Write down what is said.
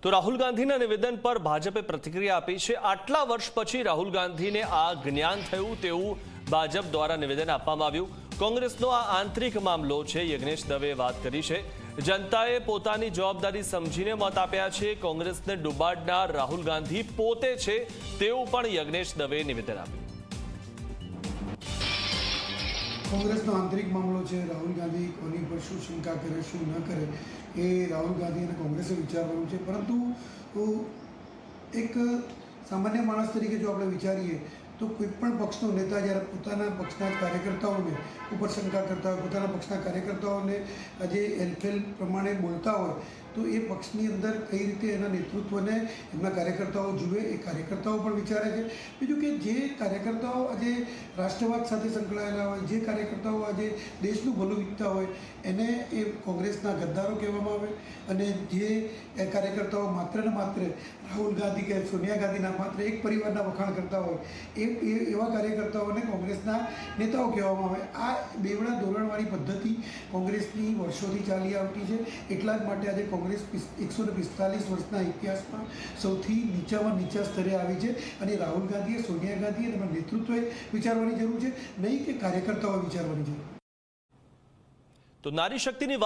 તો રાહુલ ગાંધીના નિવેદન પર ભાજપે પ્રતિક્રિયા આપી છે। આટલા વર્ષ પછી રાહુલ ગાંધીને આ જ્ઞાન થયું તેવું ભાજપ દ્વારા નિવેદન આપવામાં આવ્યું। કોંગ્રેસનો આ આંતરિક મામલો છે, યજ્ઞેશ દવેએ વાત કરી છે। જનતાએ પોતાની જવાબદારી સમજીને મત આપ્યા છે। કોંગ્રેસને ડૂબાડનાર રાહુલ ગાંધી પોતે છે તેવું પણ યજ્ઞેશ દવેએ નિવેદન આપ્યું। કોંગ્રેસનો આંતરિક મામલો છે। રાહુલ ગાંધી કોની પર શું શંકા કરે, શું ન કરે એ રાહુલ ગાંધી અને કોંગ્રેસે વિચારવાનું છે। પરંતુ એક સામાન્ય માણસ તરીકે જો આપણે વિચારીએ તો કોઈપણ પક્ષનો નેતા જ્યારે પોતાના પક્ષના કાર્યકર્તાઓને ઉપર શંકા કરતા હોય, પોતાના પક્ષના કાર્યકર્તાઓને આજે હેલફેલ પ્રમાણે બોલતા હોય તો એ પક્ષની અંદર કઈ રીતે એના નેતૃત્વને એમના કાર્યકર્તાઓ જુએ, એ કાર્યકર્તાઓ પણ વિચારે છે। બીજું કે જે કાર્યકર્તાઓ આજે રાષ્ટ્રવાદ સાથે સંકળાયેલા હોય, જે કાર્યકર્તાઓ આજે દેશનું ભલું ઈચ્છતા હોય એને એ કોંગ્રેસના ગદ્દારો કહેવામાં આવે, અને જે કાર્યકર્તાઓ માત્ર ને માત્ર રાહુલ ગાંધી કે સોનિયા ગાંધીના માત્ર એક પરિવારના વખાણ કરતા હોય એવા કાર્યકર્તાઓને કોંગ્રેસના નેતાઓ કહેવામાં આવે। આ બેવડા ધોરણવાળી પદ્ધતિ કોંગ્રેસની વર્ષોથી ચાલી આવતી છે। એટલા જ માટે આજે કોંગ્રેસ 145 વર્ષના ઇતિહાસમાં સૌથી નીચામાં નીચા સ્તરે આવી છે, અને રાહુલ ગાંધીએ, સોનિયા ગાંધીએ અને એમના નેતૃત્વએ વિચારવાની જરૂર છે, નહીં કે કાર્યકર્તાઓએ વિચારવાની જરૂર। તો નારી શક્તિની વાત